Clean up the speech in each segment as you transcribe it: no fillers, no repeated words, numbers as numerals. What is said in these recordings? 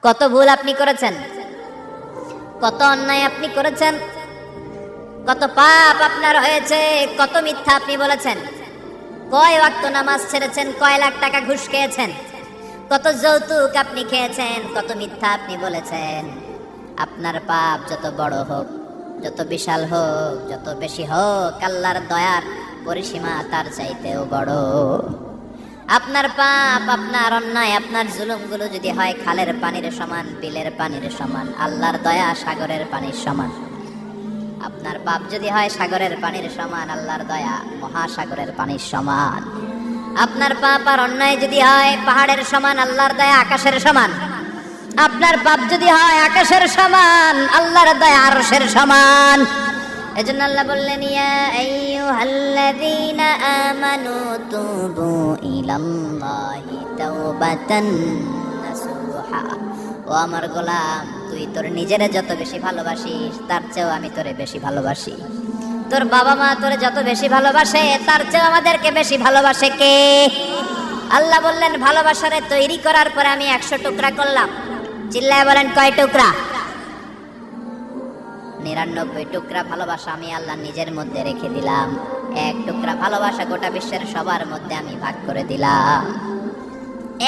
কত ভুল আপনি করেছেন, কত অন্যায় আপনি করেছেন, কত পাপ আপনার হয়েছে, কত মিথ্যা আপনি বলেছেন, কয় ওয়াক্ত নামাজ ছেড়েছেন, কয় লাখ টাকা ঘুষ খেয়েছেন, কত যৌতুক আপনি খেয়েছেন, কত মিথ্যা আপনি বলেছেন। আপনার পাপ যত বড় হোক, যত বিশাল হোক, যত বেশি হোক, আল্লাহর দয়ার পরিসীমা তার চাইতেও বড়। আপনার পাপ, আপনার অন্যায়, আপনার জুলুমগুলো যদি হয় খালের পানির সমান, বিলের পানির সমান, আল্লাহর দয়া সাগরের পানির সমান। আপনার পাপ যদি হয় সাগরের পানির সমান, আল্লাহর দয়া মহাসাগরের পানির সমান। আপনার পাপ আর অন্যায় যদি হয় পাহাড়ের সমান, আল্লাহর দয়া আকাশের সমান। আপনার পাপ যদি হয় আকাশের সমান, আল্লাহর দয়া আরশের সমান। এজন্য আল্লাহ বললেন, ইয়া আইয়ুহাল্লাযীনা আমানু তুবু ইলাল্লাহি তাওবাতান নাসুহা। ও আমার গোলাম, তুই তোর নিজেরে যত বেশি ভালোবাসিস তার চেয়েও আমি তোরে বেশি ভালোবাসি। তোর বাবা মা তোরে যত বেশি ভালোবাসে তার চেয়েও আমাদেরকে বেশি ভালোবাসে কে? আল্লাহ বললেন, ভালোবাসারে তৈরি করার পরে আমি 100 টুকরা করলাম। চিল্লায় বলেন, কয় টুকরা? 99 টুকরা ভালোবাসা আমি আল্লাহ নিজের মধ্যে রেখে দিলাম। 1 টুকরা ভালোবাসা গোটা বিশ্বের সবার মধ্যে আমি ভাগ করে দিলাম।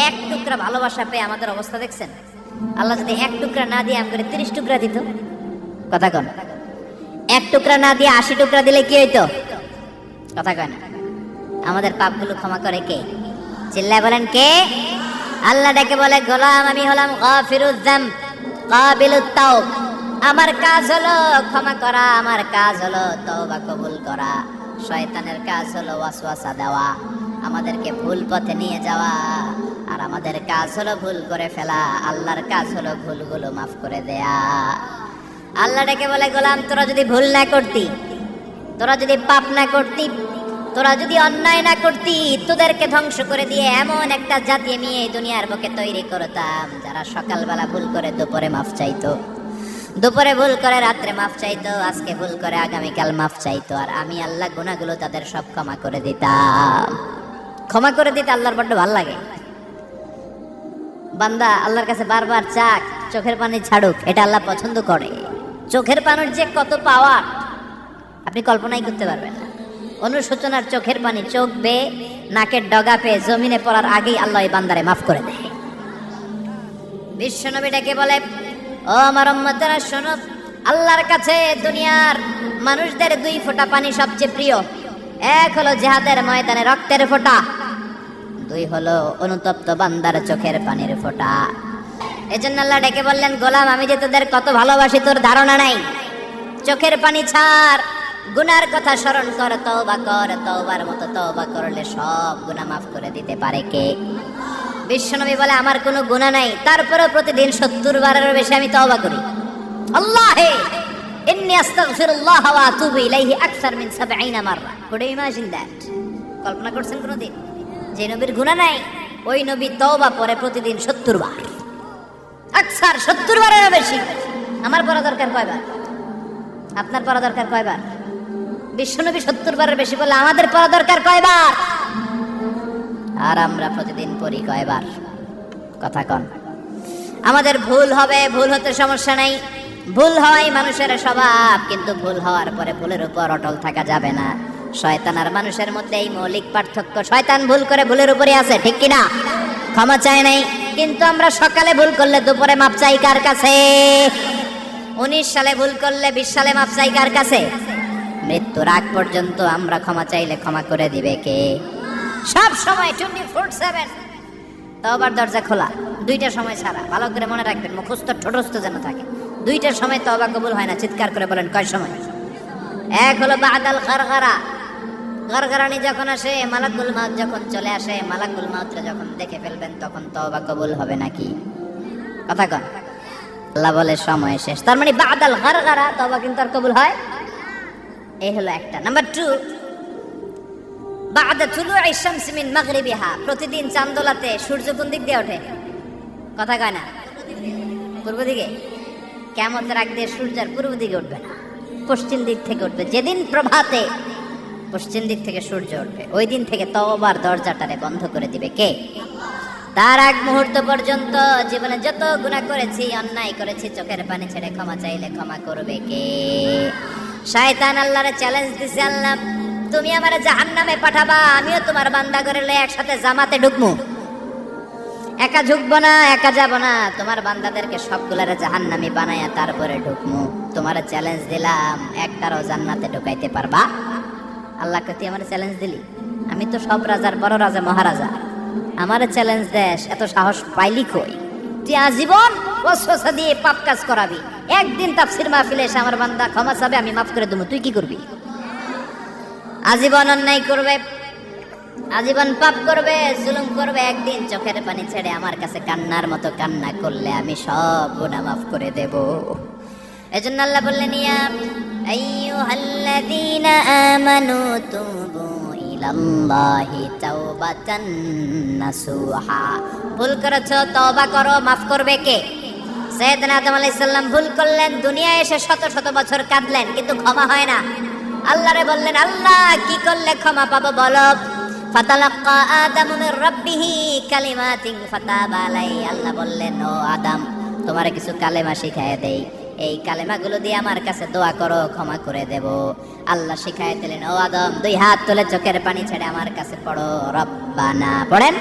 1 টুকরা ভালোবাসা পেয়ে আমাদের অবস্থা দেখছেন? আল্লাহ যদি 1 টুকরা না দিয়ে আমাকে 30 টুকরা দিত, কথা কন। 1 টুকরা না দিয়ে 80 টুকরা দিলে কি হইতো? কথা কয় না। আমাদের পাপগুলো ক্ষমা করে কে? চিল্লায় বলেন, কে? আল্লাহ ডেকে বলে, গোলাম আমি হলাম গাফিরুয যাম কাবিলুত তাওব। আমার কাজ হলো ক্ষমা করা, আমার কাজ হলো তওবা কবুল করা। শয়তানের কাজ হলো ওয়াসওয়াসা দেওয়া, আমাদেরকে ভুল পথে নিয়ে যাওয়া। আর আমাদের কাজ হলো ভুল করে ফেলা, আল্লাহর কাজ হলো ভুলগুলো মাফ করে দেয়া। আল্লাহ ডেকে বলে, গোলাম তোরা যদি ভুল না করতি, তোরা যদি পাপ না করতি, তোরা যদি অন্যায় না করতি, তোদেরকে ধ্বংস করে দিয়ে এমন একটা জাতি আমি এই দুনিয়ার বুকে তৈরি করতাম যারা সকালবেলা ভুল করে দুপুরে মাফ চাইতো, দুপুরে ভুল করে রাত্রে মাফ চাইতো, আজকে ভুল করে আগামীকাল মাফ চাইতো। আর আমি আল্লাহ গুনাহগুলো তাদের সব ক্ষমা করে দিতাম। ক্ষমা করে দিতে আল্লাহর বড্ড ভালো লাগে। বান্দা আল্লাহর কাছে বারবার চাক, চোখের পানি ছাড়ুক, এটা আল্লাহ পছন্দ করে। চোখের পানির যে কত পাওয়ার আপনি কল্পনাই করতে পারবেন না। অনুশোচনার চোখের পানি, চোখ বেয়ে নাকের ডগা পেয়ে জমিনে পড়ার আগেই আল্লাহ এই বান্দারে মাফ করে দেয়। বিশ্বনবী ডেকে বলে, ও আমার উম্মতেরা শোনো, আল্লাহর কাছে দুনিয়ার মানুষদের 2 ফোঁটা পানি সবচেয়ে প্রিয়। 1 হলো জিহাদের ময়দানে রক্তের ফোঁটা, 2 হলো অনুতপ্ত বান্দার চোখের পানির ফোঁটা। এজন্য আল্লাহ ডেকে বললেন, গোলাম আমি যে তোদের কত ভালোবাসি তোর ধারণা নাই। চোখের পানি ছাড়, গুনার কথা স্মরণ কর, তওবা কর। তওবার মতো তওবা করলে সব গুনাহ মাফ করে দিতে পারে কে? বিশ্বনবী বলে, আমার কোনো গুনাহ নাই, তারপরেও প্রতিদিন 70 বারেরও বেশি আমি তওবা করি। আল্লাহে ইন্নী আস্তাগফিরুল্লাহ ওয়া আতুবু ইলাইহি আকসার মিন 70 মাররা। Could you imagine that? কল্পনা করছেন কোনদিন? যে নবীর গুনাহ নাই ওই নবী তওবা পড়ে প্রতিদিন 70 বার, আকসার 70 বারেরও বেশি। আমার পড়া দরকার কয়বার? আপনার পড়া দরকার কয়বার? বিশ্বনবী 70 বারের বেশি বলে আমাদের পড়া দরকার কয়বার? আর আমরা প্রতিদিন পড়ি কয়বার? কথা কন। আমাদের ভুল হবে, ভুল হতে সমস্যা নাই, ভুল হয় মানুষের স্বভাব, কিন্তু ভুল হওয়ার পরে ভুলের উপর অটল থাকা যাবে না। শয়তান আর মানুষের মধ্যে এই মৌলিক পার্থক্য। শয়তান ভুল করে ভুলের উপরে আছে, ঠিক কিনা? ক্ষমা চায় নাই, কিন্তু আমরা সকালে ভুল করলে দুপুরে মাপ চাই কার কাছে? 19 সালে ভুল করলে 20 সালে মাপ চাই কার কাছে? মৃত্যুর আগ পর্যন্ত আমরা ক্ষমা চাইলে ক্ষমা করে দিবে কে? সব সময় 24/7 তওবার দরজা খোলা, 2টার সময় ছাড়া। ভালো করে মনে রাখবেন, মুখস্থ ঠোঁটস্থ যেন থাকে। 2টার সময় তওবা কবুল হয় না। চিৎকার করে বলেন, কয় সময়? 1 হলো বাদাল গারগারা, গারগারানি যখন আসে, মালাকুল মাউত যখন চলে আসে, মালাকুল মাউতরে যখন দেখে ফেলবেন তখন তওবা কবুল হবে নাকি? কথা কন। আল্লাহ বলে সময় শেষ, তার মানে বাদাল গারগারা তওবা কিন্তু আর কবুল হয়। এই হলো একটা। নাম্বার 2, বাদা তুলুই শামস মিন মাগরিবিহা। প্রতিদিন চাঁদোলাতে সূর্য কোন দিক দিয়ে ওঠে? কথা কয় না? পূর্ব দিকে। কিয়ামতের আগ দিয়ে সূর্য আর পূর্ব দিকে উঠবে না, পশ্চিম দিক থেকে উঠবে। যেদিন প্রভাতে পশ্চিম দিক থেকে সূর্য উঠবে ওই দিন থেকে তওবার দরজাটারে বন্ধ করে দিবে কে? তার আগ মুহূর্ত পর্যন্ত জীবনে যত গুনাহ করেছি, অন্যায় করেছি, চোখের পানি ছেড়ে ক্ষমা চাইলে ক্ষমা করবে কে? শয়তান আল্লাহরে চ্যালেঞ্জ দিছে, আল্লাহ তুমি আমারে জাহান্নামে পাঠাবা, আমিও তোমার বান্দা করে লয়ে একসাথে জামাতে ঢুকমু। একা ঢুকবো না, একা যাব না, তোমার বান্দাদেরকে সবগুলারে জাহান্নামী বানায়া তারপরে ঢুকমু। তোমার চ্যালেঞ্জ দিলাম, একটারও জান্নাতে ঢুকাইতে পারবা? আল্লাহকে তুই আমার চ্যালেঞ্জ দিলি? আমি তো সব রাজার বড় রাজা, মহারাজা, আমার চ্যালেঞ্জ দেশ, এত সাহস পাইলি কই? তুই আজীবন ওয়াসওয়াসা দিয়ে পাপ কাজ করাবি, একদিন তাফসীর মাহফিলে এসে আমার বান্দা ক্ষমা চাবে, আমি মাফ করে দেবো, তুই কি করবি? আজীবন অন্যায় করবে, আজীবন পাপ করবে, জুলুম করবে, একদিন চোখের পানি ছেড়ে আমার কাছে কান্নার মতো কান্না করলে আমি সব গুনাহ মাফ করে দেব। এজন্য আল্লাহ বললেন, ইয়া আইয়ুহাল্লাযীনা আমানু তুবু ইলাল্লাহি তাওবাতান নাসুহা। ভুল করেছো, তওবা করো, মাফ করবে কে? সাইয়েদনা আদম আলাইহিস সালাম ভুল করলেন, দুনিয়ায় এসে শত শত বছর কাঁদলেন, কিন্তু ক্ষমা হয় না। আল্লাহরে বললেন, আল্লাহ কি করলে ক্ষমা পাবো বলো? ফাতালাক্কা আদামু মির রাব্বিহি কালিমাতিন ফাতাবা আলাইহি। আল্লাহ বললেন, ও আদম, তোমারে কিছু কালেমা শিখায় দেই, এই কালেমাগুলো দিয়ে আমার কাছে দোয়া করো, ক্ষমা করে দেব। আল্লাহ শিখায় দিলেন, ও আদম, দুই হাত তুলে চোখের পানি ছেড়ে আমার কাছে পড়ো, রব্বানা, পড়েন,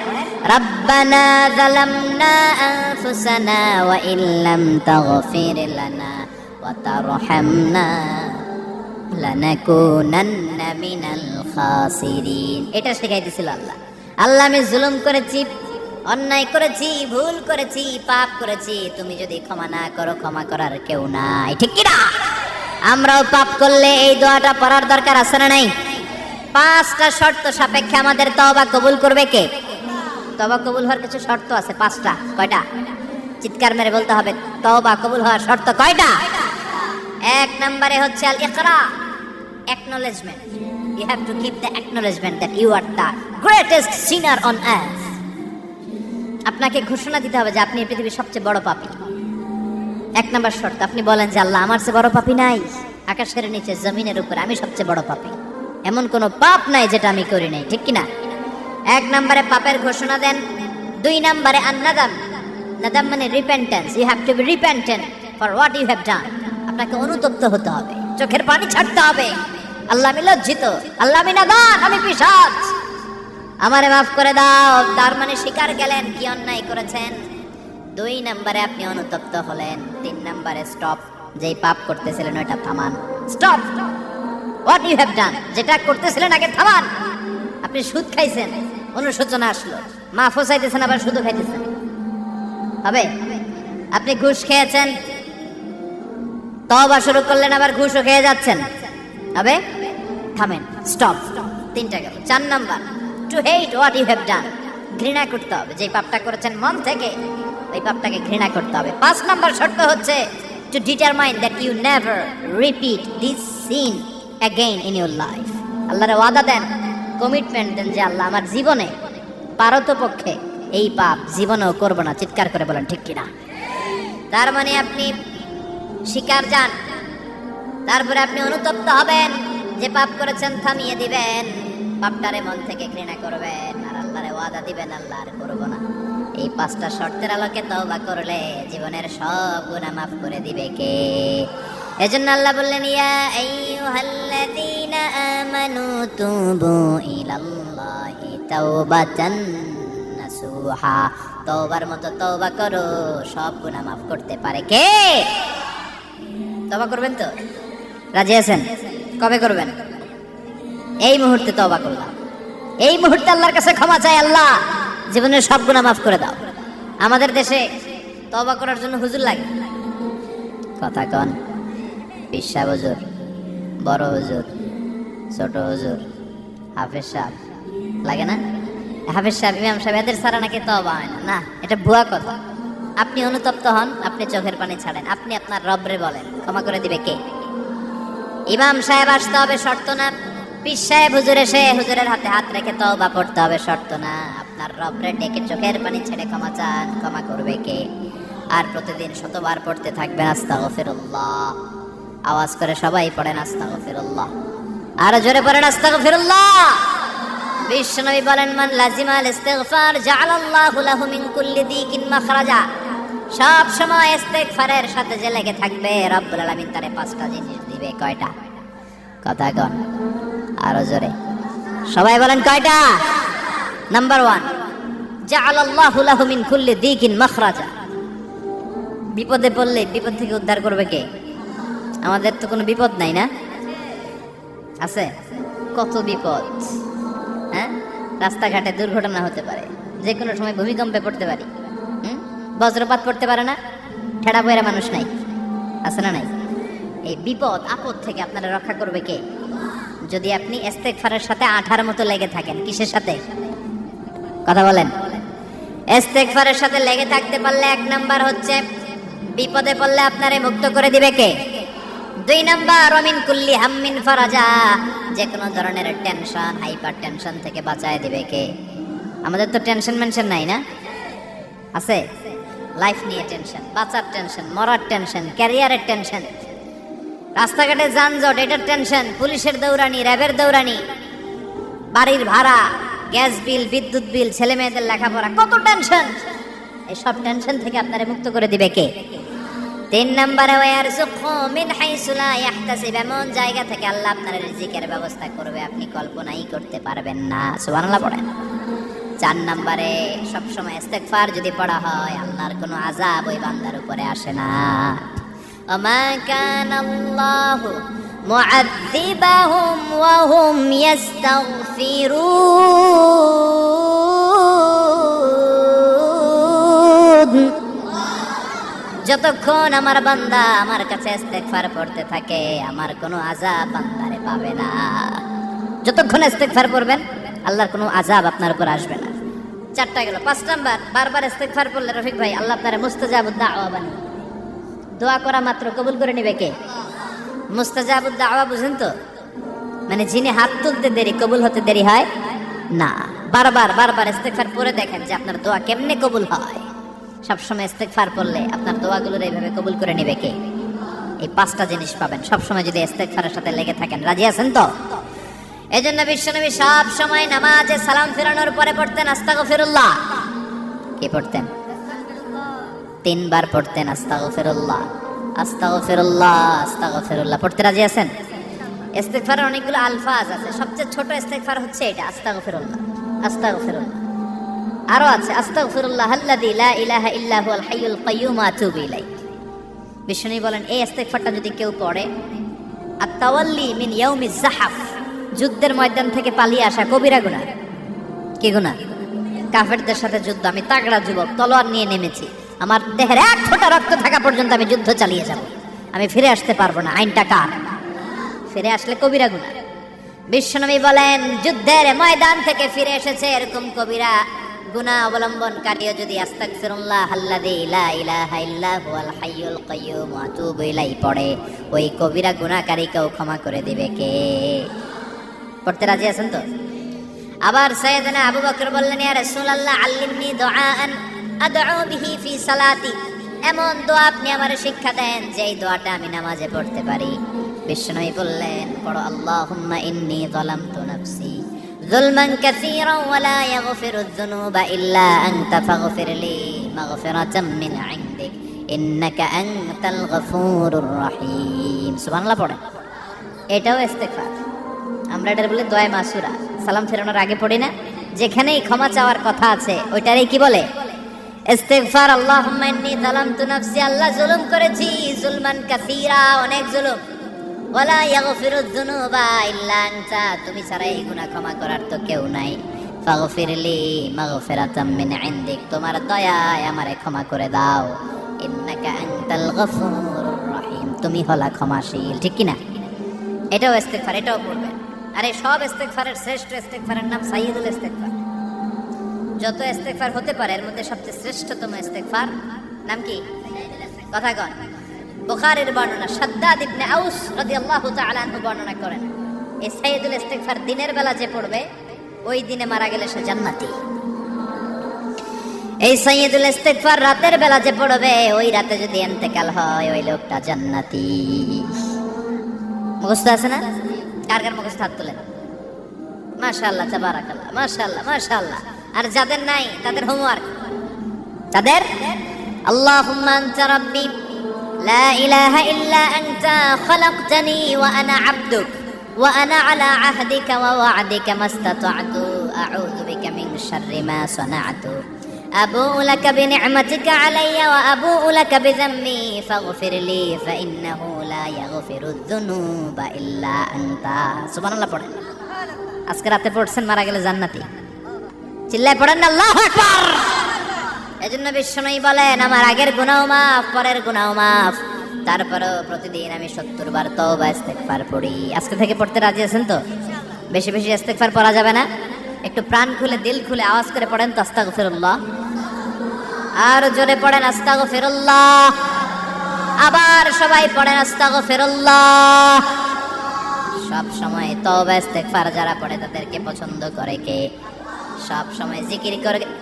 রব্বানা যালামনা আনফুসানা ওয়া ইল্লাম তাগফির লানা ওয়া তারহামনা লানাকুনান্না মিনাল খাসিরিন। এটা শিখাই দিছিল আল্লাহ। আল্লাহ, আমি জুলুম করেছি, অন্যায় করেছি, ভুল করেছি, পাপ করেছি, তুমি যদি ক্ষমা না করো, ক্ষমা করার কেউ নাই, ঠিক কি না? আমরাও পাপ করলে এই দোয়াটা পড়ার দরকার আছে না নাই? 5টা শর্ত সাপেক্ষে আমাদের তওবা কবুল করবে কে? তওবা কবুল হওয়ার কিছু শর্ত আছে, 5টা। কয়টা? চিৎকার মেরে বলতে হবে, তওবা কবুল হওয়ার শর্ত কয়টা? 1 নম্বরে হচ্ছে আল ইকরা, acknowledgement. You have to keep the acknowledgement that you are the greatest sinner on earth. আপনাকে ঘোষণা দিতে হবে যে আপনি এই পৃথিবীর সবচেয়ে বড় পাপী। 1 নম্বর শর্ত, আপনি বলেন যে আল্লাহ, আমার চেয়ে বড় পাপী নাই, আকাশের নিচে জমিনের উপরে আমি সবচেয়ে বড় পাপী, এমন কোনো পাপ নাই যেটা আমি করি নাই, ঠিক কি না? 1 নম্বরে পাপের ঘোষণা দেন। 2 নম্বরে আন-নাদাম, নাদাম মানে repentance. You have to be repentant for what you have done. আপনাকে অনুতপ্ত হতে হবে, চোখের পানি ছাড়তে হবে। আল্লাহ, আমি লজ্জিত, আল্লাহ আমি নাদান, আমি পিশাচ, আমারে মাফ করে দাও। তার মানে স্বীকার গেলেন কি অন্যায় করেছেন। 2 নম্বরে আপনি অনুতপ্ত হলেন। 3 নম্বরে স্টপ, যেই পাপ করতেছিলেন ওটা থামান। Stop what you have done, যেটা করতেছিলেন আগে থামান। আপনি সুদ খাইছেন, অনুশোচনা আসলো, মাফও চাইতেছেন, আবার সুদও খাইতেছেন, হবে? আপনি ঘুষ খেয়েছেন, তওবা শুরু করলেন, আবার ঘুষও খেয়ে যাচ্ছেন, হবে? থামেন, স্টপ। 3টা গেল। 4 number, to hate what you have done, ঘৃণা করতে হবে, যে পাপটা করেছেন মন থেকে ওই পাপটাকে ঘৃণা করতে হবে। 5 নাম্বার শর্ত হচ্ছে to determine that you never repeat this sin again in your life. আল্লাহরে ওয়াদা দেন, কমিটমেন্ট দেন যে আল্লাহ, আমার জীবনে পারতপক্ষে এই পাপ জীবনেও করব না। চিৎকার করে বলেন, ঠিক কিনা? তার মানে আপনি স্বীকার যান, তারপরে আপনি অনুতপ্ত হবেন, যে পাপ করেছেন থামিয়ে দিবেন, পাপটারে মন থেকে ঘৃণা করবেন, আর আল্লাহরে ওয়াদা দিবেন, আল্লাহ আর করব না। এই 5টা শর্তের আলোকে তওবা করলে জীবনের সব গুনাহ মাফ করে দিবে কে? এজন্য আল্লাহ বললেন, ইয়া আইয়ুহাল্লাযীনা আমানু তুবু ইলাল্লাহি তাওবাতান নাসুহা। তওবার মতো তওবা করো, সব গুনাহ মাফ করতে পারে কে? তওবা করবেন তো? রাজি আছেন? কবে করবেন? এই মুহূর্তে তওবা করলাম, এই মুহূর্তে আল্লাহর কাছে ক্ষমা চাই, আল্লাহ জীবনের সব গুনাহ মাফ করে দাও। আমাদের দেশে তওবা করার জন্য হুজুর লাগে, কথা কন, পিসা হুজুর, বড় হুজুর, ছোট হুজুর, হাফেজ সাহেব লাগে না? হাফেজ সাহেব, ইমাম সাহেব, এদের ছাড়া নাকি তওবা হয় না। না, এটা ভুয়া কথা। আপনি অনুতপ্ত হন, আপনি চোখের পানি ছাড়েন, আপনি আপনার রবরে বলেন, ক্ষমা করে দিবে কে? ইমাম সাহেব আসতে হবে, শর্ত না। পীর সাহেব হুজুর এসে হুজুরের হাতে হাত রেখে তওবা পড়তে হবে, শর্ত না। আপনার রবরে ডেকে চোখের পানি ছেড়ে ক্ষমা চান, ক্ষমা করবে কে? আর প্রতিদিন শতবার পড়তে থাকবেন আস্তাগফিরুল্লাহ। আওয়াজ করে সবাই পড়েন আস্তাগফিরুল্লাহ, আর জোরে পড়েন আস্তাগফিরুল্লাহ। বিশ্বনবী বলেন, মান লাজিমাল ইস্তিগফার জাআলাল্লাহু লাহু মিন কুল্লি দিকিন মাখরাজা। সব সময় ইস্তিগফারের সাথে যে লেগে থাকবে, রব্বুল আলামিন তারে 5টা জিনিস দিবে। কয়টা? কথা কন আরো জোরে, সবাই বলেন কয়টা? নাম্বার 1, জাআলাল্লাহু লাহু মিন কুল্লি দিকিন মাখরাজা। বিপদে পড়লে বিপদ থেকে উদ্ধার করবে কে? আমাদের তো কোনো বিপদ নাই না? আছে? কত বিপদ, হ্যাঁ? রাস্তাঘাটে দুর্ঘটনা হতে পারে, যে কোনো সময় ভূমিকম্পে পড়তে পারি, বজ্রপাত পড়তে পারে না, ঠেড়া পয়রা মানুষ নাই, আছে না নাই? এই বিপদ আপদ থেকে আপনারা রক্ষা করবে কে? যদি আপনি ইস্তেগফারের সাথে আঠার মতো লেগে থাকেন। কিসের সাথে? কথা বলেন। ইস্তেগফারের সাথে লেগে থাকতে পারলে 1 নাম্বার হচ্ছে বিপদে পড়লে আপনারে মুক্ত করে দিবে কে? 2 নাম্বার ওমিন কুল্লি হাম্মিন ফারাজা, যে কোনো ধরনের টেনশন, হাইপার টেনশন থেকে বাঁচায় দিবে কে? আমাদের তো টেনশন মেনশন নাই না? আছে? লাইফ নিয়ে টেনশন, বাঁচার টেনশন, মরার টেনশন, ক্যারিয়ারের টেনশন, রাস্তাঘাটে যানজট এটার টেনশন, পুলিশের দৌড়ানি, র্যাবের দৌড়ানি, বাড়ির ভাড়া, গ্যাস বিল, বিদ্যুৎ বিল, ছেলে মেয়েদের লেখাপড়া, কত টেনশন। এই সব টেনশন থেকে আপনারে মুক্ত করে দিবে কে? 3 নম্বরে ওয়ারযুকহু মিন হাইসু লা ইয়াহতাসিব, এমন জায়গা থেকে আল্লাহ আপনার রিজিকের ব্যবস্থা করবে আপনি কল্পনাই করতে পারবেন না। সুবহানাল্লাহ পড়েন। 4 নম্বরে সবসময় ইস্তেগফার যদি পড়া হয়, আল্লাহর কোনো আযাব ওই বান্দার উপরে আসে না। ওমা কানাল্লাহু মুআযযিবাহুম ওয়া হুম ইস্তাগফিরুন। যতক্ষণ আমার বান্দা আমার কাছে ইস্তেগফার পড়তে থাকে, আমার কোনো আযাব বান্দারে পাবে না। যতক্ষণ ইস্তেগফার পড়বেন, আল্লাহর কোনো আযাব আপনার উপর আসবে না। 4টা গেল। 5 নাম্বার, বারবার ইস্তেগফার পড়লে রফিক ভাই আল্লাহ আপনারে মুস্তাজাবুদ দাওয়া বানিয়ে, দোয়া করা মাত্র কবুল করে নেবে কে? মুস্তাজাবুদ দাওয়া বুঝেন তো? মানে যিনি হাত তুলতে দেরি, কবুল হতে দেরি হয় না। বারবার ইস্তেগফার পড়ে দেখেন যে আপনার দোয়া কেমনে কবুল হয়। সবসময় ইস্তেগফার পড়লে আপনার দোয়াগুলোর এইভাবে কবুল করে নেবে কে? এই 5টা জিনিস পাবেন সবসময় যদি ইস্তেগফারের সাথে লেগে থাকেন। রাজি আছেন তো? এই জন্য বিশ্বনবী সব সময় নামাজে সালাম ফেরানোর পরে পড়তেন আস্তাগফিরুল্লাহ। কি পড়তেন? 3 বার পড়তেন আস্তাগফিরুল্লাহ, আস্তাগফিরুল্লাহ, আস্তাগফিরুল্লাহ। পড়তে রাজি আছেন? ইস্তেগফারের অনেকগুলো আলফাজ আছে, সবচেয়ে ছোট ইস্তেগফার হচ্ছে এটা, আস্তাগফিরুল্লাহ, আস্তাগফিরুল্লাহ। আরো আছে আস্তাগফিরুল্লাহ আল্লাযী লা ইলাহা ইল্লা হুয়াল হাইয়ুল কাইয়্যুম ওয়া আতুবু ইলাইহি। বিষ্ণু বলেন এই ইস্তেগফারটা যদি কেউ পড়ে, আত-তাওয়াল্লি মিন ইয়াউমিজ যাহাফ, যুদ্ধের ময়দান থেকে পালিয়ে আসা কবিরা গুনাহ। কি গুনাহ? কাফেরদের সাথে যুদ্ধ, আমি তাগড়া যুবক, তলোয়ার নিয়ে নেমেছি, আমার দেহের 1 ফোঁটা রক্ত থাকা পর্যন্ত আমি যুদ্ধ চালিয়ে যাব, আমি ফিরে আসতে পারবো না। আইনটা কার? ফিরে আসলে কবিরা গুনাহ। বিশ্বনবী বলেন যুদ্ধের ময়দান থেকে ফিরে এসেছে এরকম কবিরা গুনাহ অবলম্বনকারীও যদি আস্তাগফিরুল্লাহ আল্লাযী লা ইলাহা ইল্লা হুয়াল হাইয়ুল কাইয়্যুম ওয়া আতুবু ইলাইহি পড়ে, ওই কবিরা গুনাহকারীকেও ক্ষমা করে দিবে কে? পড়তে রাজি আছেন তো? আবার সাইয়েদনা আবু বকর বললেন, ইয়া রাসূলুল্লাহ আল্লিমনি দুআআন আদউ বিহি ফি সালাতি, এমন দোয়া আপনি আমারে শিক্ষা দেন যেই দোয়াটা আমি নামাজে পড়তে পারি। বিশ্বনবী বললেন, পড়ো আল্লাহুম্মা ইন্নী যালামতু নাফসি যুলমান কাসীরান ওয়া লা ইয়াগফিরুয যুনুবা ইল্লা আনতা ফাগফিরলি মাগফিরাতাম মিন ইনদিক ইন্নাকা আনতাল গফুরুর রহিম। সুবহানাল্লাহ পড়েন। এটাও ইস্তেগফার। আমরা এটার বলে দোয়া মাসুরা, সালাম ফেরানোর আগে পড়ি না? যেখানেই ক্ষমা চাওয়ার কথা আছে ওইটারই কি বলে? ইস্তেগফার। আল্লাহুম্মা ইন্নী যালামতু নাফসি, আল্লাহ জুলুম করেছি, যুলমান কাসীরা, অনেক জুলুম, ওয়ালা ইয়াগফিরুয যুনুবা ইল্লা আনতা, তুমি ছাড়া এই গুনাহ ক্ষমা করার তো কেউ নাই। ফাগফিরলি মাগফিরাতাম মিন ইনদিক, তোমার দয়ায় আমারে ক্ষমা করে দাও। ইন্নাকা আনতাল গফুরুর রহিম, তুমি হলা ক্ষমাশীল। ঠিক কি না? এটাও ইস্তেগফার, এটাও পড়বেন। আরে সব ইস্তেগফারের শ্রেষ্ঠ ইস্তেগফারের নাম সাইয়্যিদুল ইস্তেগফার। যত ইস্তেগফার হতে পারে এর মধ্যে সবচেয়ে শ্রেষ্ঠতম ইস্তেগফার নাম কি? কথা কন। বুখারীর বর্ণনা, শাদ্দাদ ইবনে আউস রাদিয়াল্লাহু তাআলা আনহু বর্ণনা করেন, এই সাইয়্যিদুল ইস্তেগফার দিনের বেলা যে পড়বে ওই দিনে মারা গেলে সে জান্নাতি। এই সাইয়্যিদুল ইস্তেগফার রাতের বেলা যে পড়বে ওই রাতে যদি ইন্তেকাল হয় ওই লোকটা জান্নাতি। মুখস্থ আছে না? কার কার মুখস্থ হাত তোলেন? মাশাআল্লাহ, তাবারাকাল্লাহ, মাশাআল্লাহ, মাশাআল্লাহ। আর যাদের নাই তাদের হোমওয়ার্ক, তাদের আল্লাহুম্মা আনতা রাব্বি লা ইলাহা ইল্লা আনতা খালাকতানি ওয়া আনা আবদুক ওয়া আনা আলা আহদিকা ওয়া ওয়া'দিকা মাস্তাতা'তু আউযু বিকা মিন শাররি মা সানা'তু আবুউ লাকা বিনি'মাতিকা আলাইয়া ওয়া আবুউ লাকা বিযাম্মি ফাগফির লি ফাইন্নাহু লা ইয়াগফিরুয যুনুবা ইল্লা আনতা। সুবহানাল্লাহ পড়েন। আজকে রাতে পড়ছেন, মারা গেলে জান্নাতি। চিল্লায় পড়েন না আল্লাহু আকবার। এজন্য বিশ্বনবী বলেন, আমার আগের গুনাহ মাফ, পরের গুনাহ মাফ, তারপরেও প্রতিদিন আমি 70 বার তওবা ইস্তেগফার পড়ি। আজকে থেকে পড়তে রাজি আছেন তো? বেশি বেশি ইস্তেগফার পড়া যাবে না? একটু প্রাণ খুলে, দিল খুলে আওয়াজ করে পড়েন তো আস্তাগফিরুল্লাহ। আর জোরে পড়েন আস্তাগফিরুল্লাহ। আবার সবাই পড়েন আস্তাগফিরুল্লাহ। সব সময় তওবা ইস্তেগফার যারা পড়ে তাদেরকে পছন্দ করে কে? সব সময় জিকির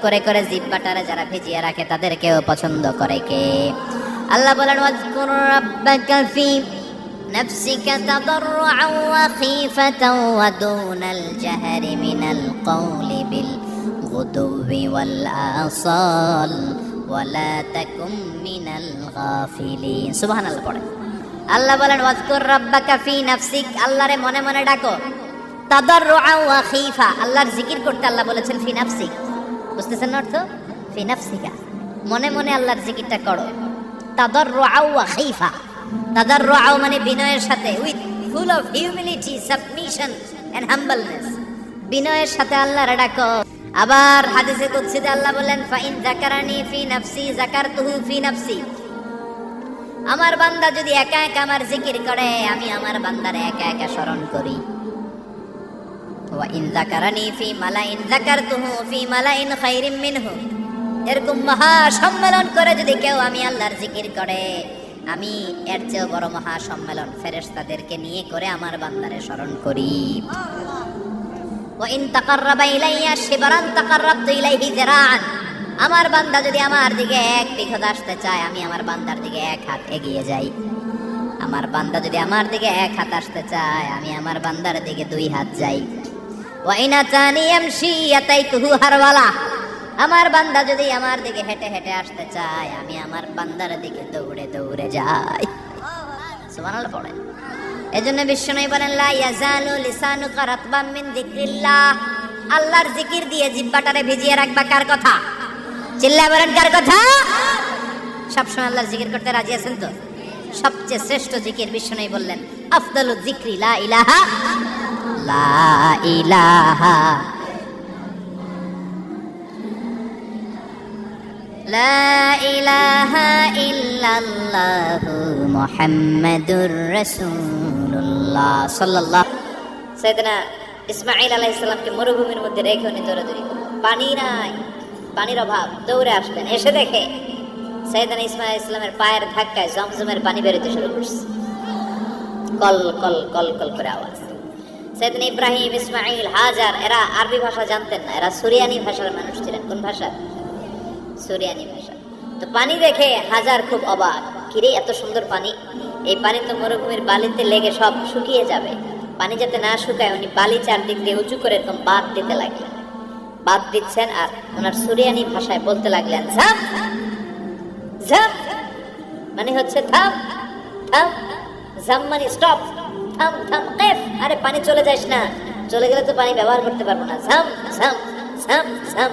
করে করে জিহ্বাটারে যারা ভিজিয়ে রাখে তাদেরকেও পছন্দ করে কে? আল্লাহ বলেন, ওয়াজকুর রাব্বাকা ফি নাফসিকা তাদাররুআন ওয়া খীফাতান ওয়া দুনাল জাহরি মিনাল কওলি বিল গুদুবি ওয়াল আসাল ওয়া লা তাকুম মিনাল গাফিলিন। সুবহানাল্লাহ পড়েন। আল্লাহ বলেন, ওয়াজকুর রাব্বাকা ফি নাফসিক, আল্লাহরে মনে মনে ডাকো। তাদাররুআন ওয়া খীফা, আল্লাহর জিকির করতে আল্লাহ বলেছেন ফি নাফসিক। বুঝতেছেন না অর্থ? ফি নাফসিকা, মনে মনে আল্লাহর জিকিরটা করো। তাদাররুআন ওয়া খীফা, তাদাররুআন মানে বিনয়ের সাথে, with full of humility, submission and humbleness, বিনয়ের সাথে আল্লাহরে ডাকো। আবার হাদিসে কুদসিতে আল্লাহ বলেন, ফাইন যাকারানি ফি নাফসি যাকারতুহু ফি নাফসি, আমার বান্দা যদি একা একা আমার জিকির করে আমি আমার বান্দারে একা একা স্মরণ করি। ওয়া ইন যাকারানি ফি মালাইন যাকারতুহু ফি মালাইন খায়রিম মিনহু, এরকম মহা সম্মেলন করে যদি কেউ আমি আল্লাহর জিকির করে, আমি এর চেয়ে বড় মহা সম্মেলন ফেরেশতাদেরকে নিয়ে করে আমার বান্দারে স্মরণ করি। ওয়া ইন তাকাররাবা ইলাইয়া শিবরান তাকাররাবতু ইলাইহি যিরাআন, আমার বান্দা যদি আমার দিকে এক বিঘত আসতে চায় আমি আমার বান্দার দিকে এক হাত এগিয়ে যাই। আমার বান্দা যদি আমার দিকে এক হাত আসতে চায় আমি আমার বান্দার দিকে 2 হাত যাই। ওয়া ইন আতানি ইয়ামশি আতাইতুহু হারওয়ালা, আমার বান্দা যদি আমার দিকে হেঁটে হেঁটে আসতে চায় আমি আমার বান্দার দিকে দৌড়ে দৌড়ে যাই। সুবহানাল্লাহ পড়েন। এজন্য বিশ্বনবী বলেন, লা ইয়াজালু লিসানুকা রাতবাম মিন যিকরিল্লাহ, আল্লাহর জিকির দিয়ে জিহ্বাটারে ভিজিয়ে রাখবা। কার কথা? চিল্লায় বলেন কার কথা? সবসময় আল্লাহর জিকির করতে রাজি আছেন তো? সবচেয়ে শ্রেষ্ঠ জিকির বিশ্বনবী বললেন, আফদালু যিকরি লা ইলাহা লা ইলাহা লা ইলাহা ইল্লাল্লাহু মুহাম্মাদুর রাসূলুল্লাহ সাল্লাল্লাহু। সাইয়েদনা ইসমাঈল আলাইহিস সালামকে মরুভূমির মধ্যে রেখে উনি দৌড়াদৌড়ি করলেন, পানি নাই, পানির অভাব, দৌড়ে আসলেন। এসে দেখে সাইয়েদনা ইসমাঈল ইসলামের পায়ের ধাক্কায় জমজমের পানি বেরোতে শুরু করছে, কল কল কল কল করে আওয়াজ। সাইয়েদনা ইব্রাহিম, ইসমাঈল, হাজার এরা আরবি ভাষা জানতেন না, এরা সুরিয়ানি ভাষার মানুষ ছিলেন। কোন ভাষা? সুরিয়ানি ভাষা। তো পানি দেখে হাজার খুব অবাক, কিরে এত সুন্দর পানি, এই পানি তো মরুভূমির বালিতে লেগে সব শুকিয়ে যাবে। পানি যাতে না শুকায় উনি বালি চারদিক দিয়ে উঁচু করে এরকম বাঁধ দিতে লাগলেন। বাদ দিচ্ছেন আর ওনার সুরিয়ানি ভাষায় বলতে লাগলেন, ঝাম ঝাম মানে হচ্ছে থাম থাম, ঝাম মানে স্টপ, থাম থাম কেফ, আরে পানি চলে যাস না, চলে গেলে তো পানি ব্যবহার করতে পারবো না, ঝাম ঝাম ঝাম ঝাম।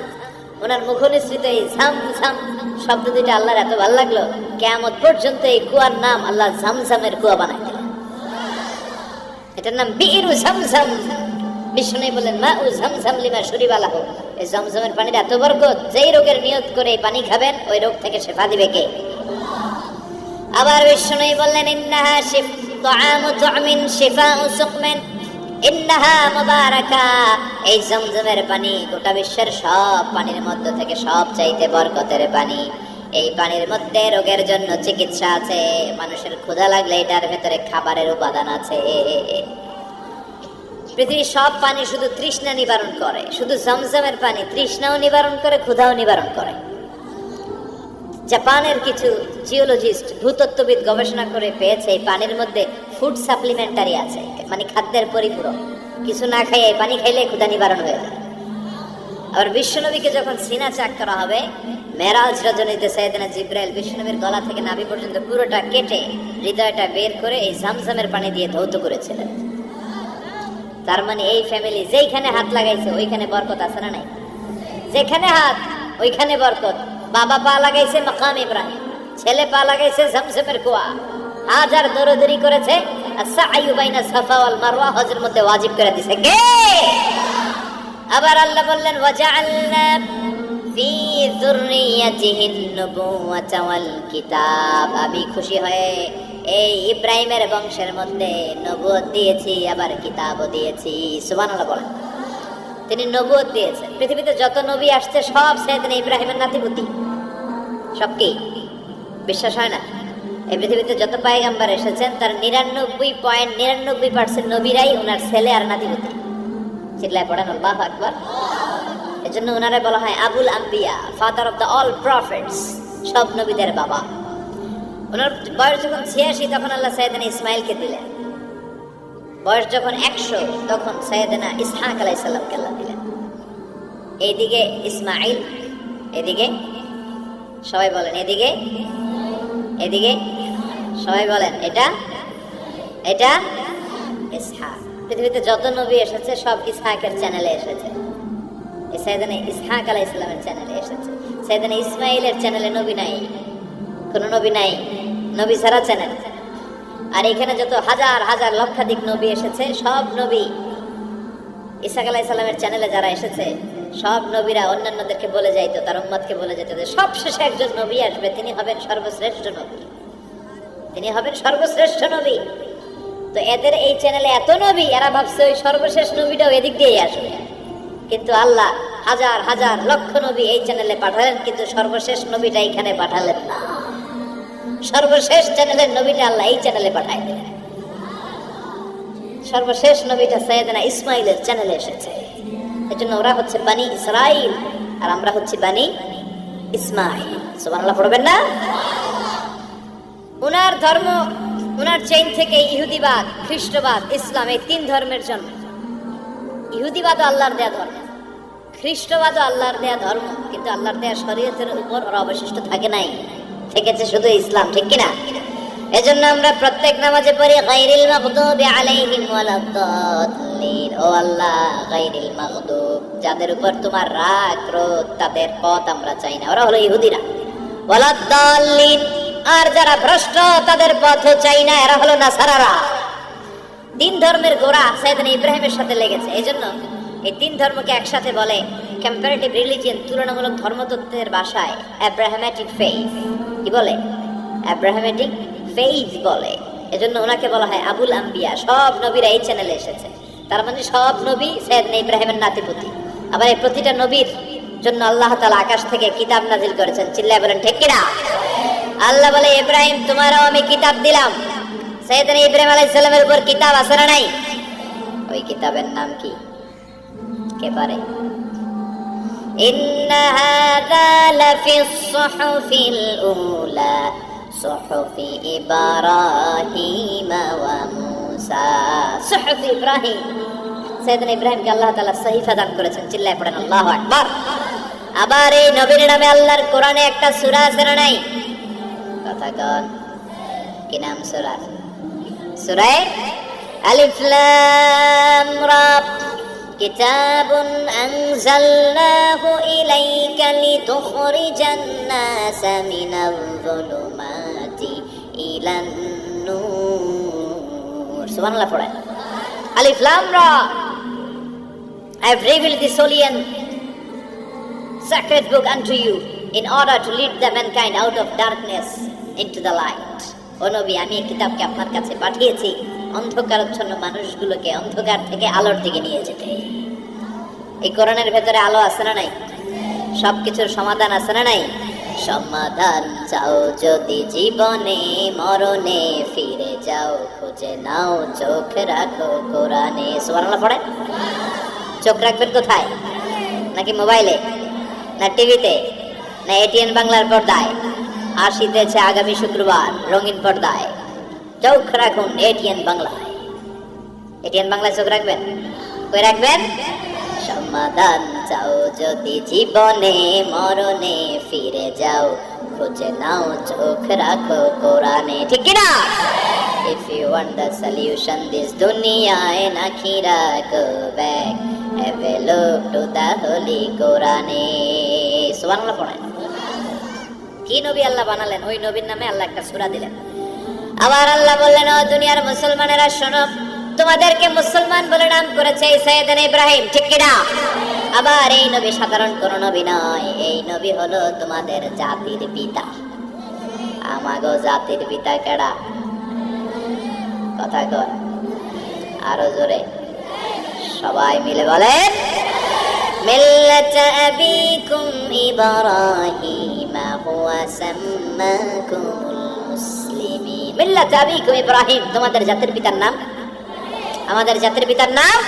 ওনার মুখনিসৃত এই ঝাম ঝাম শব্দ দুইটা আল্লাহর এত ভালো লাগলো, কিয়ামত পর্যন্ত এই কুয়ার নাম আল্লাহ ঝামঝামের কুয়া বানাই দিলেন। এটার নাম বিইরু ঝামঝাম। বিষ্ণু বলেন, মা উ ঝমঝম লিমা শুরিবা লাহু, এই জমজমের পানির এত বরকত, যেই রোগের নিয়ত করে এই পানি খাবেন ওই রোগ থেকে শেফা দিবে কে? আবার বিষ্ণু বললেন, ইন্নাহা তাআমু তুমিন শিফাউ সুকমিন ইন্নাহা মুবারাকা, এই জমজমের পানি গোটা বিশ্বের সব পানির মধ্যে থেকে সব চাইতে বরকতের পানি। এই পানির মধ্যে রোগের জন্য চিকিৎসা আছে, মানুষের ক্ষুধা লাগলে এটার ভেতরে খাবারের উপাদান আছে। পৃথিবীর সব পানি শুধু তৃষ্ণা নিবারণ করে, শুধু জমজমের পানি তৃষ্ণাও নিবারণ করে, ক্ষুধাও নিবারণ করে। জাপানের কিছু জিওলজিস্ট, ভূতত্ত্ববিদ গবেষণা করে পেয়েছে এই পানির মধ্যে ফুড সাপ্লিমেন্টারি আছে, মানে খাদ্যের পরিপূরক। কিছু না খাইয়ে পানি খাইলে ক্ষুধা নিবারণ হয়ে যায়। আবার বিশ্বনবীকে যখন সিনা চাক করা হবে, মেরাজ রজনীতে সাইয়েদনা জিবরাইল বিশ্বনবীর গলা থেকে নাভি পর্যন্ত পুরোটা কেটে হৃদয়টা বের করে এই জামজামের পানি দিয়ে ধৌত করেছিলেন। তার মানে এই ফ্যামিলি যেইখানে হাত লাগাইছে ওইখানে বরকত আছে না নাই? যেখানে হাত ওইখানে বরকত। বাবা পা লাগাইছে মাকাম ইব্রাহিম, ছেলে পা লাগাইছে জামজামের কুয়া, হাজার দৌড়দৌড়ি করেছে, আস-সা'য়ু বাইনা সাফা ওয়াল মারওয়া হজের মধ্যে ওয়াজিব করে দিয়েছে কে? আবার আল্লাহ বললেন ওয়াজআলনা ফি যুররিয়াতিহিন নুবুওয়াতা ওয়াল কিতাব, আমি খুশি হয়ে এই ইব্রাহিমের বংশের মধ্যে নবুয়ত দিয়েছি, আবার কিতাবও দিয়েছি। সুবহানাল্লাহ বলেন। তিনি নবুয়ত দিয়েছেন। পৃথিবীতে যত নবী আসছে সব সাইয়েদনা ইব্রাহিমের নাতিপুতি। সব কি বিশ্বাস হয় না? এই পৃথিবীতে যত পয়গম্বর এসেছেন তার 99.99% নবীরাই ওনার ছেলে আর নাতিপুতি। চিল্লায় পড়েন আল্লাহু আকবার। এজন্য ওনারে বলা হয় আবুল আম্বিয়া, father of the all prophets, সব নবীদের বাবা। ওনার বয়স যখন 86 তখন আল্লাহ সাইয়েদনা ইসমাইলকে দিলেন। বয়স যখন 100 তখন সাইয়েদনা ইসহাক আলাইহিস সালামকে আল্লাহ দিলেন। এইদিকে ইসমাইল, এদিকে সবাই বলেন এদিকে, এদিকে সবাই বলেন এটা এটা ইসহাক। পৃথিবীতে যত নবী এসেছে সব ইসহাকের চ্যানেলে এসেছে। এই সাইয়েদনা ইসহাক আলাইহিস সালামের চ্যানেলে এসেছে। সাইয়েদনা ইসমাইলের চ্যানেলে নবী নাই, কোনো নবী নাই, নবী ছাড়া চ্যানেল। আর এখানে যত হাজার হাজার লক্ষাধিক নবী এসেছে সব নবী ইসহাক আলাইহিস সালামের চ্যানেলে যারা এসেছে সব নবীরা অন্যান্যদেরকে বলে যাইতো, তার উম্মতকে বলে যেত যে সবশেষে একজন নবী আসবে, তিনি হবেন সর্বশ্রেষ্ঠ নবী, তিনি হবেন সর্বশ্রেষ্ঠ নবী। তো এদের এই চ্যানেলে এত নবী, এরা ভাবছে ওই সর্বশেষ নবীটাও এদিক দিয়েই আসবে। কিন্তু আল্লাহ হাজার হাজার লক্ষ নবী এই চ্যানেলে পাঠালেন, কিন্তু সর্বশেষ নবীটা এখানে পাঠালেন না। সর্বশেষ চ্যানেলের নবীটা আল্লাহ এই চ্যানেলে পাঠায় দিলেন। সর্বশেষ নবীটা সাইয়েদনা ইসমাইলের চ্যানেলে এসেছে। এজন্য ওরা হচ্ছে বানি ইসরাইল আর আমরা হচ্ছে বানি ইসমাইল। সুবহানাল্লাহ পড়বেন না? উনার ধর্ম, উনার চেইন থেকে ইহুদিবাদ, খ্রিস্টবাদ, ইসলাম, এই 3 ধর্মের জন্ম। ইহুদিবাদও আল্লাহর দেয়া ধর্ম, খ্রিস্টবাদও আল্লাহর দেয়া ধর্ম, কিন্তু আল্লাহর দেয়া শরীয়তের উপর ওরা অবশিষ্ট থাকে নাই, থেকেছে শুধু ইসলাম। ঠিক কিনা? এজন্য আমরা প্রত্যেক নামাজে পড়ি গায়রিল মাগদুবি আলাইহিম ওয়ালাদ-দাল্লিন। ও আল্লাহ, গায়রিল মাগদুব, যাদের উপর তোমার রাগ ক্রোধ, তাদের পথ আমরা চাই না। ওরা হলো ইহুদিরা। ওয়ালাদ-দাল্লিন, আর যারা ভ্রষ্ট তাদের পথও চাই না, এরা হলো নাসারারা। 3 ধর্মের গোড়া সাইয়েদনা ইব্রাহিমের সাথে লেগেছে। এজন্য এই 3 ধর্মকে একসাথে বলে কম্পারেটিভ রিলিজিয়ন, তুলনামূলক ধর্মতত্ত্বের ভাষায় অ্যাব্রাহামেটিক ফেইথ। কি বলে? অ্যাব্রাহামেটিক ফেইথ বলে। এজন্য ওনাকে বলা হয় আবুল আম্বিয়া। সব নবীরা এই চ্যানেলে এসেছে। তার মানে সব নবী সাইয়েদনা ইব্রাহিমের নাতিপুতি। আবার এই প্রতিটা নবীর জন্য আল্লাহ তাআলা আকাশ থেকে কিতাব নাজিল করেছেন। চিল্লায় বলেন ঠিক কিনা? আল্লাহ বলে ইব্রাহিম তোমারও আমি কিতাব দিলাম। সাইয়েদনা ইব্রাহিম আলাইহিস সালামের উপর কিতাব আছে না নাই? ওই কিতাবের নাম কি? কে পারে? ইন্না হাযা লাফিস সুহুফিল উলা সুহুফি ইব্রাহিম ওয়া মূসা। সুহুফ ইব্রাহিম, সাইয়েদনা ইব্রাহিমকে আল্লাহ তাআলা সহিফা দান করেছেন। চিল্লায় পড়েন আল্লাহু আকবার। আবার এই নবীর নামে আল্লাহর কোরআনে একটা সূরা আছে না নাই? কথা কন, কি নাম সূরা? সূরা আলিফ লাম রা। কিতাবুন আনজালনাহু ইলাইকা লিতুখরিজান নাসা মিনাল যুলুমাতি ইলান নূর। সুবহানাল্লাহ পড়েন। আলিফ লাম রা। I have revealed this holy and sacred book unto you in order to lead the mankind out of darkness into the light. ও নবী, আমি এই কিতাবকে আপনার কাছে পাঠিয়েছি অন্ধকারাচ্ছন্ন মানুষগুলোকে অন্ধকার থেকে আলোর দিকে নিয়ে যেতে। এই কোরআনের ভেতরে আলো আছে না নাই? সবকিছুর সমাধান আছে না নাই? সমাধান চাও যদি জীবনে মরণে, ফিরে যাও খুঁজে নাও, চোখ রাখো কোরআনে। সুবহানাল্লাহ পড়েন। চোখ রাখবেন কোথায়? নাকি মোবাইলে, না টিভিতে, না এটিএন বাংলার পর্দায়? আসিতেছে আগামী শুক্রবার রঙিন পর্দায়। চোখ রাখুন এটিএন বাংলায়। এটিএন বাংলায় চোখ রাখবেন। কই রাখবেন? সমাধান চাও যদি জীবনে মরণে ফিরে যাও, খুঁজে নাও চোখ রাখো কোরআনে, ঠিক কি না? If you want the solution this dunya and akhira, go back, have a look to the holy Quran. সুবহানাল্লাহ পড়েন। কি নবী আল্লাহ বানালেন, ওই নবীর নামে আল্লাহ একটা সূরা দিলেন। আবার আল্লাহ বললেন, ও দুনিয়ার মুসলমানেরা শোনো, তোমাদেরকে মুসলমান বলে নাম করেছে সাইয়েদনা ইব্রাহিম, ঠিক কি না? আবার এই নবী সাধারণ কোন নবী নয়, এই নবী হলো তোমাদের জাতির পিতা। আমাগো জাতির পিতা কেডা? কথা কর আরো জোরে, সবাই মিলে বলেন, মিল্লাত আবিকুম ইব্রাহিম হুয়া সাম্মাকুমুল মুসলিমিন। মিল্লাত আবিকুম ইব্রাহিম, তোমাদের জাতির পিতার নাম, আমাদের জাতির পিতার নাম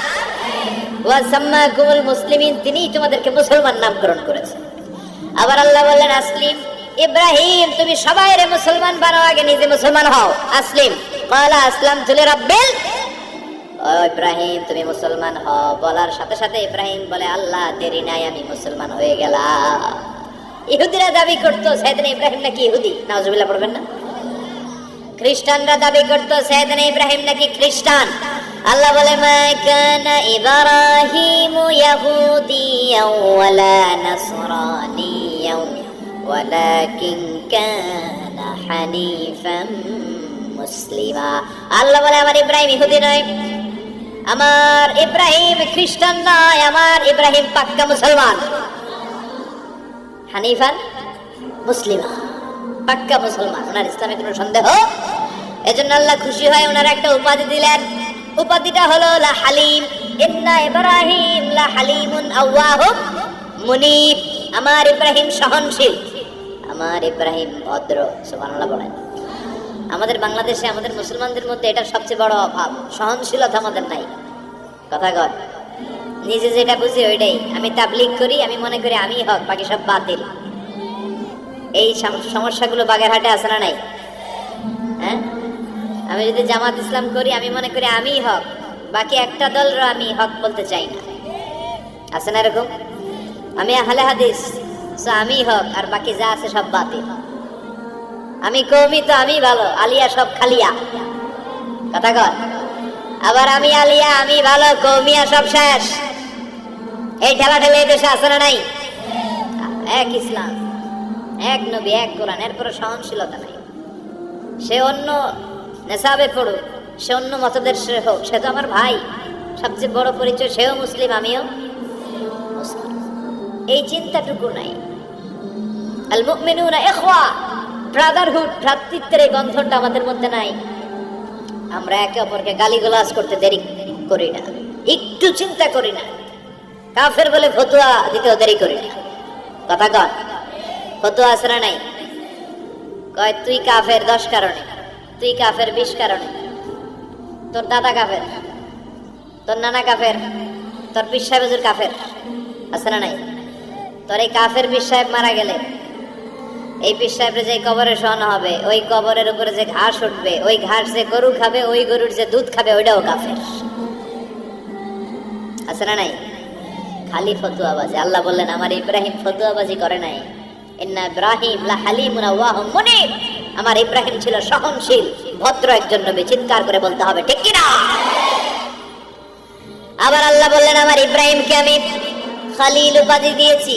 ওয়া সাম্মাকুমুল মুসলিমিন, তিনি তোমাদেরকে মুসলমান নামকরণ করেছেন। আবার আল্লাহ বললেন, আসলিম ইব্রাহিম, তুমি সবাইরে মুসলমান বানাও, আগে নিজে মুসলমান হও। আসলিম ক্বালা আসলামতু লিরাব্বিল, ও ইব্রাহিম তুমি মুসলমান হও বলার সাথে সাথে ইব্রাহিম বলে, আল্লাহ দেরি নাই, আমি মুসলমান হয়ে গেলাম। ইহুদিরা দাবি করতো সাইয়েদনা ইব্রাহিম নাকি ইহুদি, নাউজুবিল্লাহ পড়বেন না? খ্রিস্টানরা দাবি করতো সাইয়েদনা ইব্রাহিম নাকি খ্রিস্টান। আল্লাহ বলে, মা কানা ইব্রাহিমু ইয়াহুদিয়াও ওয়ালা নাসরানিয়াও ওয়ালাকিন কানা হানিফাম মুসলিমা। আল্লাহ বলে, আমার ইব্রাহিম ইহুদি নয়, আমার ইব্রাহিম খ্রিস্টান নয়, আমার ইব্রাহিম পাক্কা মুসলমান। হানিফান মুসলিমা, পাক্কা মুসলমান, ওনার ইসলামে কোনো সন্দেহ। এজন্য আল্লাহ খুশি হয় ওনার একটা উপাধি দিলেন, উপাধিটা হলো লা হালিম। ইন্না ইব্রাহিম লা হালিমুন আওয়াহুম মুনিব, আমার ইব্রাহিম সহনশীল, আমার ইব্রাহিম ভদ্র। সুবহানাল্লাহ বলেন। আমাদের বাংলাদেশে আমাদের মুসলমানদের মধ্যে এটা সবচেয়ে বড় অভাব, সহনশীলতা আমাদের নাই। কথা কর, নিজে যেটা বুঝি ওইটাই। আমি তাবলীগ করি, আমি মনে করি আমি হক, বাকি সব বাতিল। এই সমস্যাগুলো বাগেরহাটে আছে না নাই? হ্যাঁ, আমি যদি জামাত ইসলাম করি, আমি মনে করি আমি হক, বাকি একটা দলরা আমি হক বলতে চাই না, আছে না এরকম? আমি আহলে হাদিস, আমি হক, আর বাকি যা আছে সব বাতিল। আমি কওমি, তো আমি ভালো, আলিয়া সব খালিয়া। কথা কর। আবার আমি আলিয়া, আমি ভালো, কওমিয়া সব শেষ। এই ঠেলা ঠেলে দেশে আছে না নাই? এক ইসলাম, এক নবী, এক কোরআন, এরপরে সহনশীলতা নাই। সে অন্য নেশাবে পড়ুক, সে অন্য মতদর্শে হোক, সে তো আমার ভাই। সবচেয়ে বড় পরিচয়, সেও মুসলিম, আমিও মুসলিম। এই চিন্তাটুকু নাই। আল মুমিনুনা ইখওয়া, ব্রাদারহুড, ভ্রাতৃত্বের এই গন্ধটা আমাদের মধ্যে নাই। আমরা একে অপরকে গালিগালাজ করতে দেরি করি না, একটু চিন্তা করি না। কাফের বলে ফতোয়া দিতেও দেরি করি না। কথা কর, ফতোয়া আছে না নাই? কয় তুই কাফের 10 কারণে, তুই কাফের 20 কারণে, তোর দাদা কাফের, তোর নানা কাফের, তোর পীর সাহেব হুজুর কাফের, আছে না নাই? তোর এই কাফের পীর সাহেব মারা গেলে, এই পীর সাহেবের যে কবরে শোয়ানো হবে, ওই কবরের উপরে যে ঘাস উঠবে, ওই ঘাস যে গরু খাবে, ওই গরুর যে দুধ খাবে, ওইটাও কাফের, আছে না নাই? খালি ফতুয়াবাজি। আল্লাহ বললেন, আমার ইব্রাহিম ফতুয়াবাজি করে নাই। ইন্না ইব্রাহিম লা হালিমুন আওয়াহুম মুনিব, আমার ইব্রাহিম ছিল সহনশীল, ভদ্র একজন নবী। চিৎকার করে বলতে হবে, ঠিক কি না? আবার আল্লাহ বললেন, আমার ইব্রাহিমকে আমি খলিল উপাধি দিয়েছি।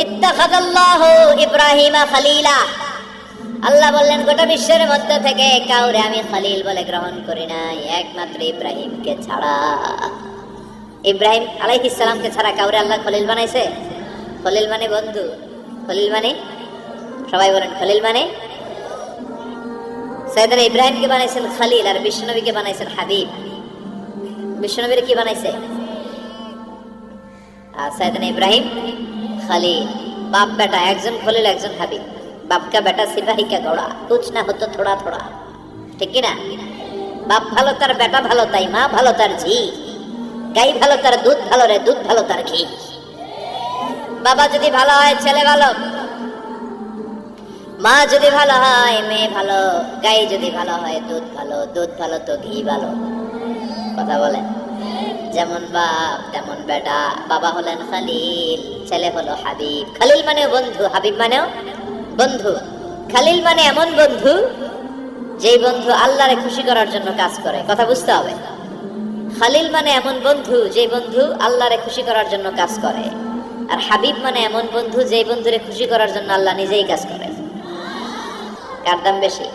ইত্তাখাযাল্লাহু ইব্রাহিমা খলিলা, আল্লাহ বললেন গোটা বিশ্বের মধ্যে থেকে কাউরে আমি খলিল বলে গ্রহণ করি নাই, একমাত্র ইব্রাহিমকে ছাড়া। ইব্রাহিম আলাইহিস সালামকে ছাড়া কাউরে আল্লাহ খলিল বানাইছে? খলিল মানে বন্ধু, খলিল মানে, সবাই বলেন খলিল মানে। সাইয়েদনা ইব্রাহিমকে বানাইছেন খলিল, আর বিশ্বনবীকে বানাইছেন হাবিব। বিশ্বনবীর কি বানাইছে? আর সাইয়েদনা ইব্রাহিম খলিল, বাপ বেটা, একজন খলিল একজন হাবিব। বাপ কা বেটা সিপাহী কা ঘোড়া, কুছ না হতো থোড়া থোড়া, ঠিক কি না? বাপ ভালো তার বেটা ভালো, তাই মা ভালো তার ঝি, গাই ভালো তার দুধ ভালো রে, দুধ ভালো তার ঘি। বাবা যদি ভালো হয় ছেলে ভালো, মা যদি ভালো হয় মেয়ে ভালো, গাই যদি ভালো হয় দুধ ভালো, দুধ ভালো তো ঘি ভালো। কথা বলেন। যেমন বাপ তেমন বেটা। বাবা হলেন খালিল, ছেলে হলো হাবিব। খালিল মানেও বন্ধু, হাবিব মানেও বন্ধু। খালিল মানে এমন বন্ধু যেই বন্ধু আল্লাহরে খুশি করার জন্য কাজ করে। কথা বুঝতে হবে। খালিল মানে এমন বন্ধু যে বন্ধু আল্লাহরে খুশি করার জন্য কাজ করে। আর হাবিব মানে এমন বন্ধু যে বন্ধুরে খুশি করার জন্য আল্লাহ নিজেই কাজ করে। কার দাম বেশি?